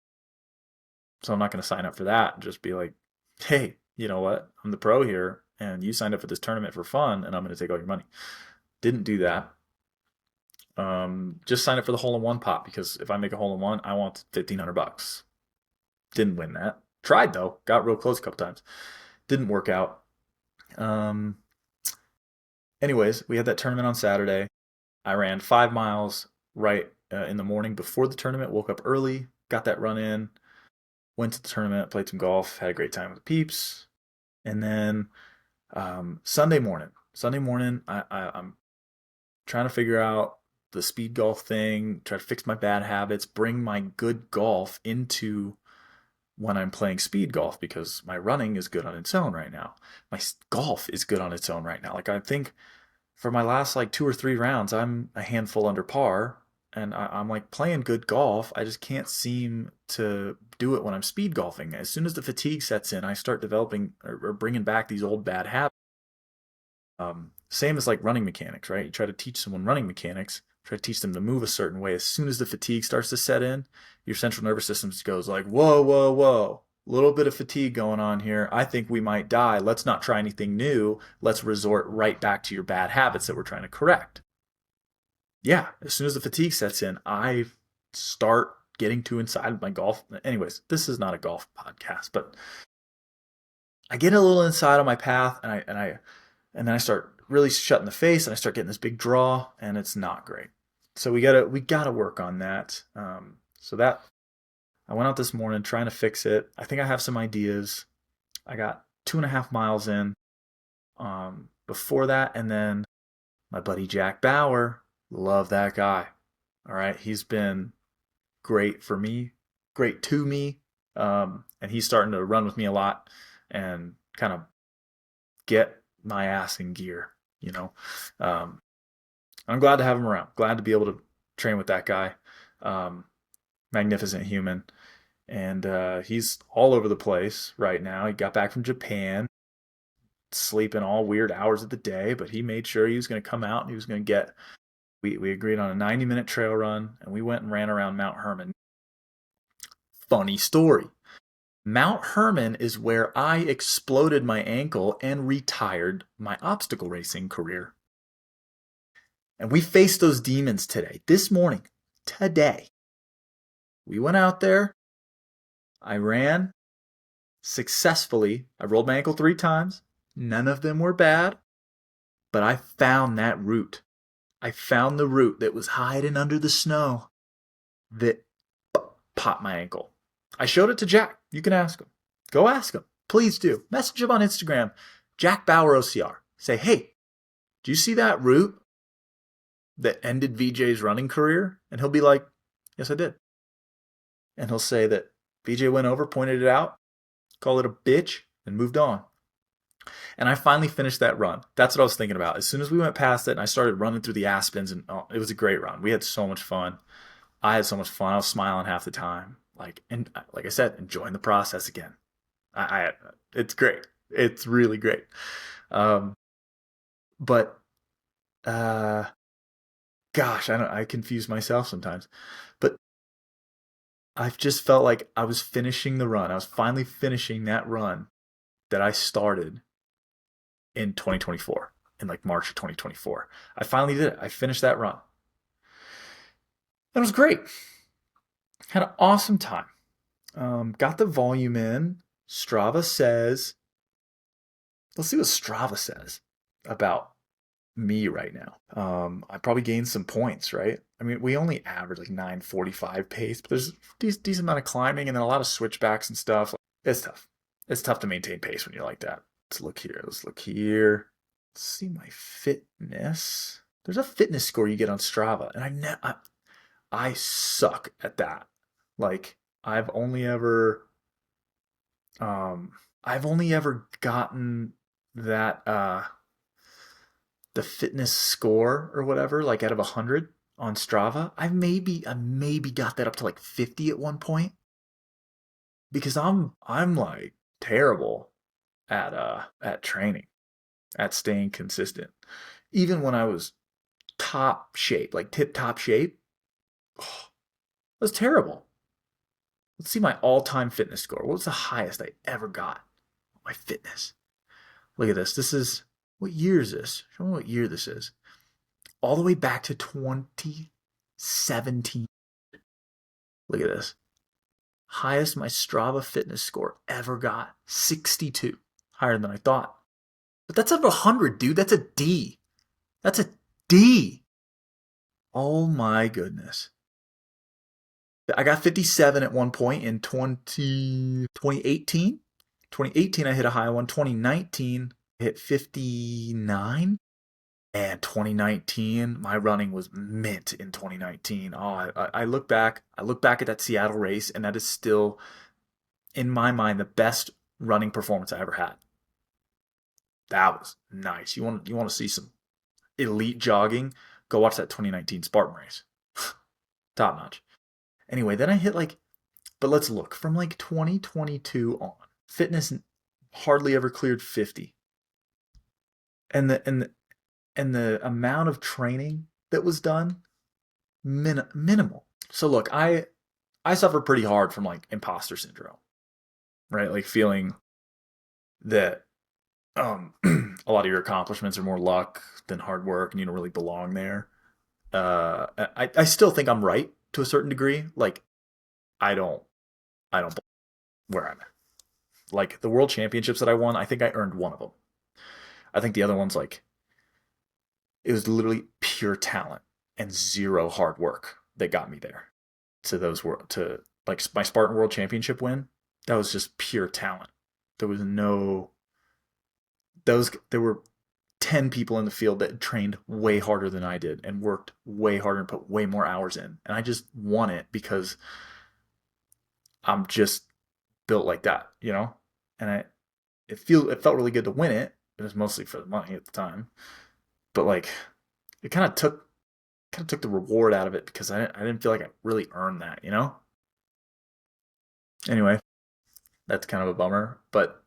So I'm not going to sign up for that and just be like, hey, you know what? I'm the pro here, and you signed up for this tournament for fun, and I'm going to take all your money. Didn't do that. Just signed up for the hole-in-one pot because if I make a hole-in-one, I want $1,500. Didn't win that. Tried though. Got real close a couple times. Didn't work out. Anyways, we had that tournament on Saturday. I ran 5 miles right in the morning before the tournament. Woke up early, got that run in, went to the tournament, played some golf, had a great time with the peeps. And then Sunday morning, I'm trying to figure out the speed golf thing, try to fix my bad habits, bring my good golf into when I'm playing speed golf because my running is good on its own right now. My golf is good on its own right now. Like I think for my last like 2 or 3 rounds, I'm a handful under par and I'm like playing good golf. I just can't seem to do it when I'm speed golfing. As soon as the fatigue sets in, I start developing or bringing back these old bad habits. Same as like running mechanics, right? You try to teach someone running mechanics, try to teach them to move a certain way. As soon as the fatigue starts to set in, your central nervous system goes like, whoa, whoa, whoa. little bit of fatigue going on here. I think we might die. Let's not try anything new. Let's resort right back to your bad habits that we're trying to correct. Yeah, as soon as the fatigue sets in, I start getting too inside of my golf. Anyways, this is not a golf podcast, but I get a little inside on my path, and then I start really shutting the face, and I start getting this big draw, and it's not great. So we gotta work on that. So that I went out this morning trying to fix it. I think I have some ideas. I got 2.5 miles in before that, and then my buddy Jack Bauer, love that guy. All right, he's been great for me, great to me, and he's starting to run with me a lot and kind of get my ass in gear. You know, um, I'm glad to have him around. Glad to be able to train with that guy. Um, Magnificent human, and he's all over the place right now. He got back from Japan, sleeping all weird hours of the day, but he made sure he was going to come out and he was going to get. We agreed on a 90-minute trail run, and we went and ran around Mount Herman. Funny story. Mount Herman is where I exploded my ankle and retired my obstacle racing career. And we faced those demons today, this morning, today. We went out there. I ran successfully. I rolled my ankle 3 times. None of them were bad. But I found that root. I found the root that was hiding under the snow that popped my ankle. I showed it to Jack. You can ask him. Go ask him. Please do. Message him on Instagram. Jack Bauer OCR. Say, hey, do you see that root that ended VJ's running career? And he'll be like, yes, I did. And he'll say that VJ went over, pointed it out, called it a bitch, and moved on. And I finally finished that run. That's what I was thinking about. As soon as we went past it and I started running through the aspens, and it was a great run. We had so much fun. I had so much fun. I was smiling half the time. And like I said, enjoying the process again. It's great. It's really great. But gosh, I confuse myself sometimes. But I've just felt like I was finishing the run. I was finally finishing that run that I started in 2024, in like March of 2024. I finally did it. I finished that run. That was great. Had an awesome time. Got the volume in. Strava says, let's see what Strava says about me right now. I probably gained some points, right? I mean, we only average like 9:45 pace, but there's decent amount of climbing and then a lot of switchbacks and stuff. It's tough. It's tough to maintain pace when you're like that. Let's look here. Let's see my fitness. There's a fitness score you get on Strava, and I suck at that. Like I've only ever gotten that the fitness score or whatever, like out of 100 on Strava. I maybe got that up to like 50 at one point because I'm like terrible at training, at staying consistent. Even when I was top shape, like tip top shape, it was terrible. Let's see my all-time fitness score. What was the highest I ever got? My fitness. Look at this. What year is this? Show me what year this is. All the way back to 2017. Look at this. Highest my Strava fitness score ever got. 62. Higher than I thought. But that's out of 100, dude. That's a D. That's a D. Oh my goodness. I got 57 at one point in 2018. 2018, I hit a high one. 2019, I hit 59. And 2019, my running was mint in 2019. Oh, I look back at that Seattle race, and that is still, in my mind, the best running performance I ever had. That was nice. You want to see some elite jogging? Go watch that 2019 Spartan race. Top notch. Anyway, then I hit but let's look from 2022 on. Fitness hardly ever cleared 50. And the amount of training that was done, minimal. So look, I suffer pretty hard from imposter syndrome. right? Like feeling that a lot of your accomplishments are more luck than hard work and you don't really belong there. I still think I'm right to a certain degree. Like I don't I don't where I'm at. Like the world championships that I won, I think I earned one of them. I think the other one's like it was literally pure talent and zero hard work that got me there. To those were to like my Spartan World Championship win. That was just pure talent. There was no those there were 10 people in the field that trained way harder than I did and worked way harder and put way more hours in. And I just won it because I'm just built like that, you know? And it felt really good to win it. It was mostly for the money at the time. But like it kind of took the reward out of it because I didn't feel like I really earned that, you know? Anyway, that's kind of a bummer. But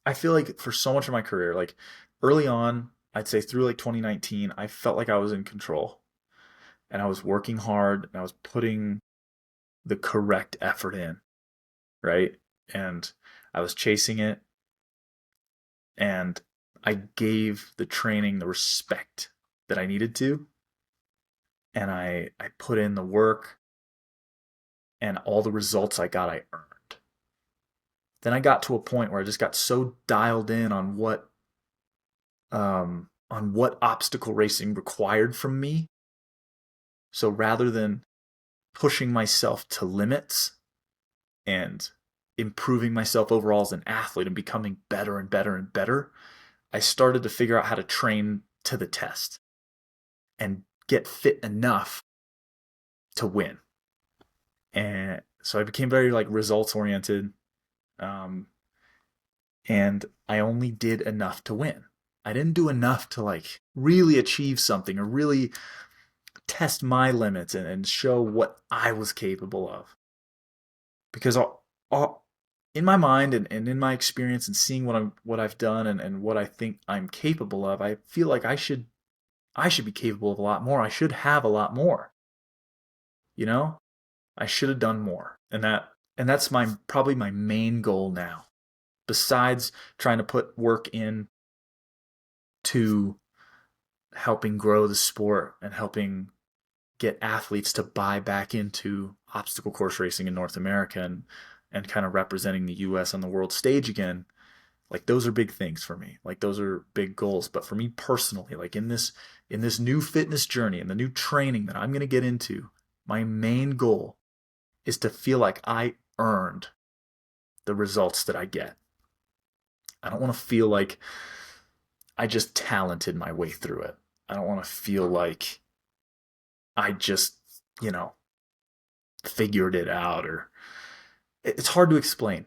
I feel like for so much of my career, like early on, I'd say through like 2019, I felt like I was in control and I was working hard and I was putting the correct effort in, right? And I was chasing it and I gave the training the respect that I needed to. And I put in the work and all the results I got, I earned. Then I got to a point where I just got so dialed in on what obstacle racing required from me. So rather than pushing myself to limits and improving myself overall as an athlete and becoming better and better and better, I started to figure out how to train to the test and get fit enough to win. And so I became very like results oriented. Um, and I only did enough to win. I didn't do enough to like really achieve something or really test my limits and show what I was capable of. Because in my mind and in my experience and seeing what I've done and what I think I'm capable of, I feel like I should be capable of a lot more. I should have a lot more. You know? I should have done more. And that's my probably my main goal now. Besides trying to put work in to helping grow the sport and helping get athletes to buy back into obstacle course racing in North America and kind of representing the US on the world stage again. Like those are big things for me. Like those are big goals. But for me personally, like in this new fitness journey and the new training that I'm going to get into, my main goal is to feel like I earned the results that I get. I don't want to feel like I just talented my way through it. I don't want to feel like I just, you know, figured it out or it's hard to explain,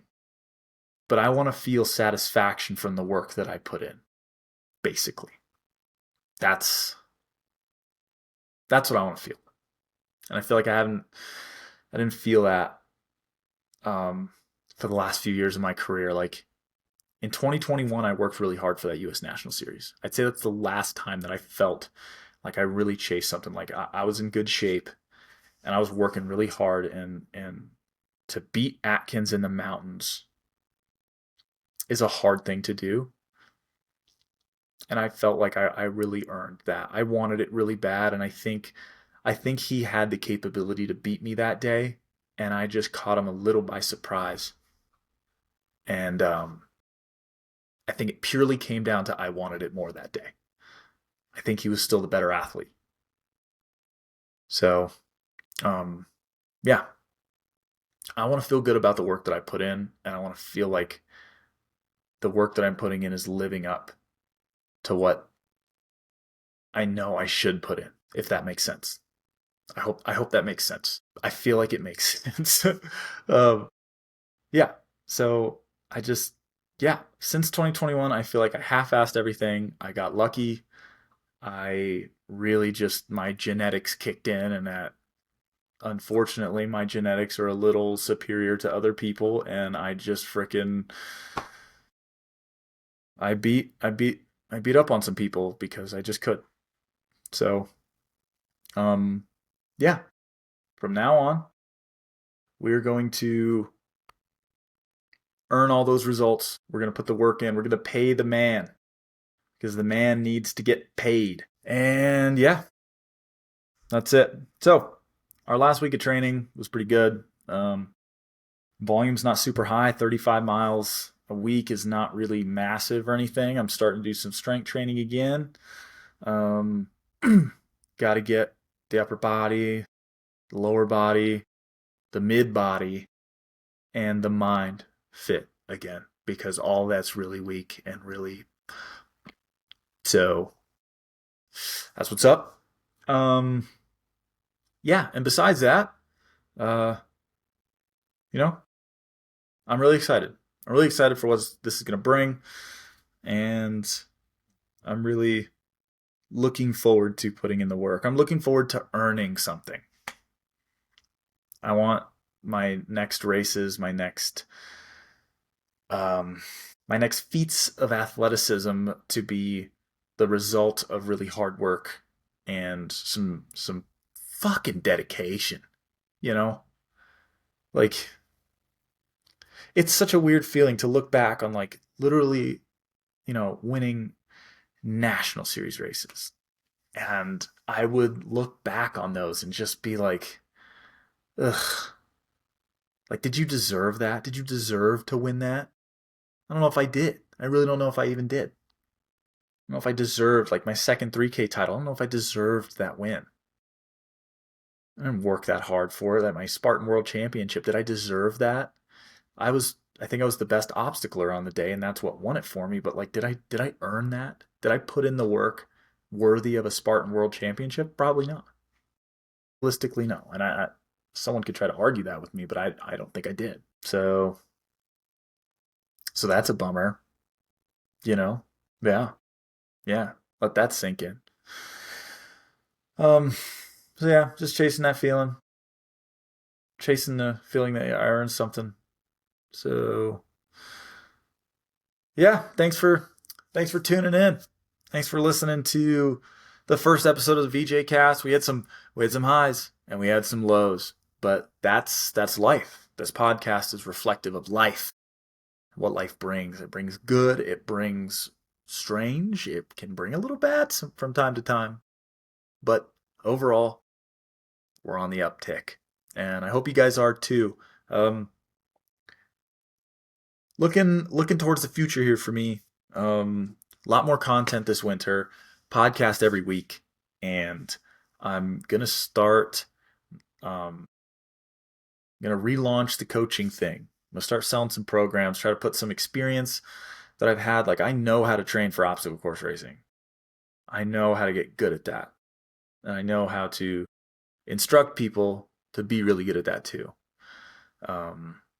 but I want to feel satisfaction from the work that I put in. Basically, that's that's what I want to feel, and I feel like I didn't feel that um, for the last few years of my career. Like in 2021, I worked really hard for that U.S. National Series. I'd say that's the last time that I felt like I really chased something. Like I was in good shape and I was working really hard and to beat Atkins in the mountains is a hard thing to do. And I felt like I really earned that. I wanted it really bad, and I think he had the capability to beat me that day, and I just caught him a little by surprise. And I think it purely came down to I wanted it more that day. I think he was still the better athlete. So um, yeah, I want to feel good about the work that I put in, and I want to feel like the work that I'm putting in is living up to what I know I should put in, if that makes sense. I hope that makes sense. I feel like it makes sense. um, yeah. So I just yeah. Since 2021, I feel like I half-assed everything. I got lucky. I really just my genetics kicked in, and that unfortunately my genetics are a little superior to other people, and I just frickin' I beat I beat I beat up on some people because I just could. So um, yeah. From now on, we're going to earn all those results. We're going to put the work in. We're going to pay the man because the man needs to get paid. And yeah, that's it. So our last week of training was pretty good. Volume's not super high. 35 miles a week is not really massive or anything. I'm starting to do some strength training again. Got to get the upper body, the lower body, the mid body, and the mind fit again because all that's really weak and really. So that's what's up. Yeah, and besides that, uh, you know, I'm really excited. I'm really excited for what this is going to bring, and I'm really looking forward to putting in the work. I'm looking forward to earning something. I want my next races, my next feats of athleticism to be the result of really hard work and some fucking dedication. You know, like it's such a weird feeling to look back on like literally, winning national series races. And I would look back on those and just be like, ugh, like, did you deserve that? Did you deserve to win that? I don't know if I did. I really don't know if I even did. I don't know if I deserved, like, my second 3K title. I don't know if I deserved that win. I didn't work that hard for it. At my Spartan World Championship, did I deserve that? I think I was the best obstacler on the day, and that's what won it for me. But like, did I earn that? Did I put in the work worthy of a Spartan World Championship? Probably not. Realistically, no. And someone could try to argue that with me, but I don't think I did. So that's a bummer, you know? Yeah, yeah. Let that sink in. Um, so yeah, just chasing that feeling, chasing the feeling that I earned something. So yeah, thanks for tuning in. Thanks for listening to the first episode of the VeejayCast. We had some highs and we had some lows, but that's life. This podcast is reflective of life, what life brings. It brings good, it brings strange, it can bring a little bad from time to time, but overall, we're on the uptick, and I hope you guys are too. Um, looking towards the future here for me. A lot more content this winter, podcast every week, and I'm gonna start. Um, gonna relaunch the coaching thing. I'm gonna start selling some programs, try to put some experience that I've had. Like I know how to train for obstacle course racing. I know how to get good at that, and I know how to instruct people to be really good at that too.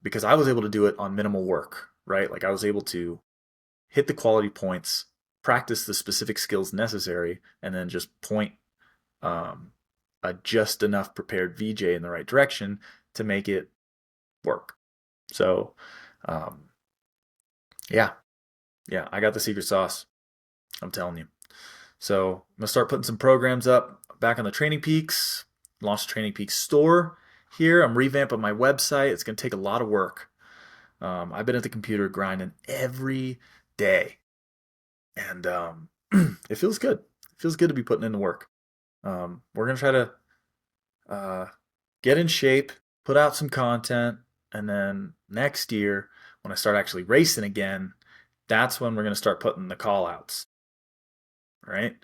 Because I was able to do it on minimal work, right? Like I was able to hit the quality points, practice the specific skills necessary, and then just point um, a just enough prepared VJ in the right direction to make it work. So, um, yeah, yeah, I got the secret sauce. I'm telling you. So I'm gonna start putting some programs up back on the Training Peaks. Launched Training Peaks store here. I'm revamping my website. It's gonna take a lot of work. I've been at the computer grinding every day, and it feels good. It feels good to be putting in the work. We're gonna try to get in shape, put out some content, and then next year, when I start actually racing again, that's when we're gonna start putting the call outs. Right?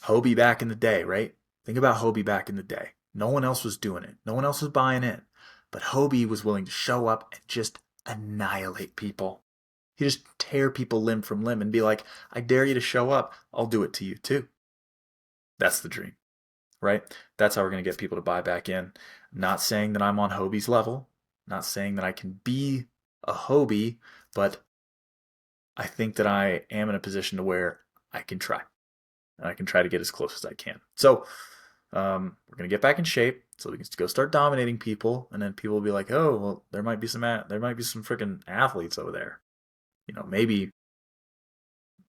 Hobie back in the day, right? Think about Hobie back in the day. No one else was doing it. No one else was buying in. But Hobie was willing to show up and just annihilate people. He just tear people limb from limb and be like, I dare you to show up. I'll do it to you too. That's the dream, right? That's how we're going to get people to buy back in. Not saying that I'm on Hobie's level, not saying that I can be a Hobie, but I think that I am in a position to where I can try. And I can try to get as close as I can. So we're going to get back in shape so we can go start dominating people. And then people will be like, oh, well, there might be some freaking athletes over there. Maybe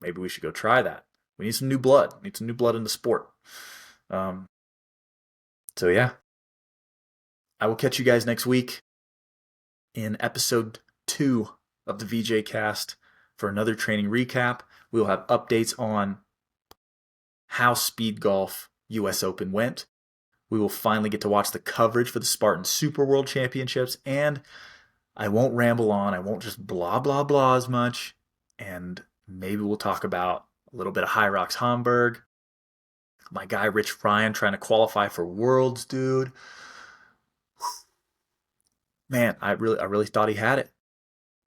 we should go try that. We need some new blood. We need some new blood in the sport. Um, so yeah, I will catch you guys next week in episode 2 of the VeejayCast for another training recap. We will have updates on how Speed Golf US Open went. We will finally get to watch the coverage for the Spartan Super World Championships, and I won't ramble on. I won't just blah, blah, blah as much. And maybe we'll talk about a little bit of High Rocks Hamburg. My guy Rich Ryan trying to qualify for Worlds, dude. Man, I really thought he had it.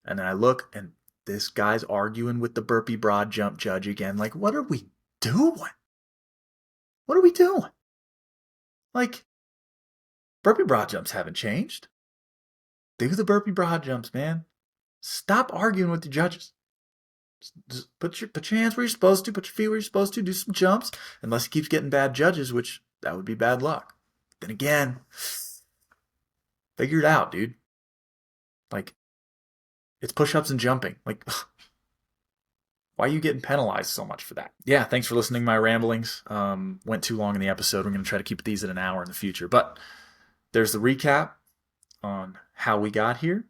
And then I look, and this guy's arguing with the burpee broad jump judge again. Like, what are we doing? What are we doing? Like, burpee broad jumps haven't changed. Do the burpee broad jumps, man. Stop arguing with the judges. Just put your hands where you're supposed to, put your feet where you're supposed to, do some jumps, unless he keeps getting bad judges, which that would be bad luck. Then again, figure it out, dude. Like, it's push-ups and jumping. Like, why are you getting penalized so much for that? Yeah, thanks for listening to my ramblings. Went too long in the episode. We're going to try to keep these at an hour in the future. But there's the recap on how we got here.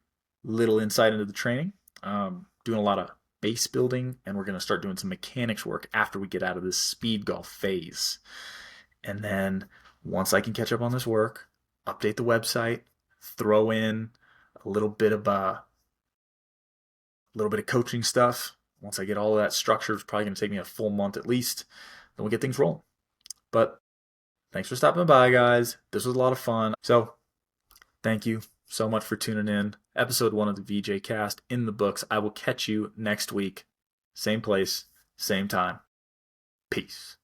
Little insight into the training. Doing a lot of base building, and we're going to start doing some mechanics work after we get out of this speed golf phase. And then once I can catch up on this work, update the website, throw in a little bit of coaching stuff. Once I get all of that structure, it's probably going to take me a full month at least. Then we'll get things rolling. But thanks for stopping by, guys. This was a lot of fun. So thank you so much for tuning in. Episode 1 of the VeejayCast in the books. I will catch you next week. Same place, same time. Peace.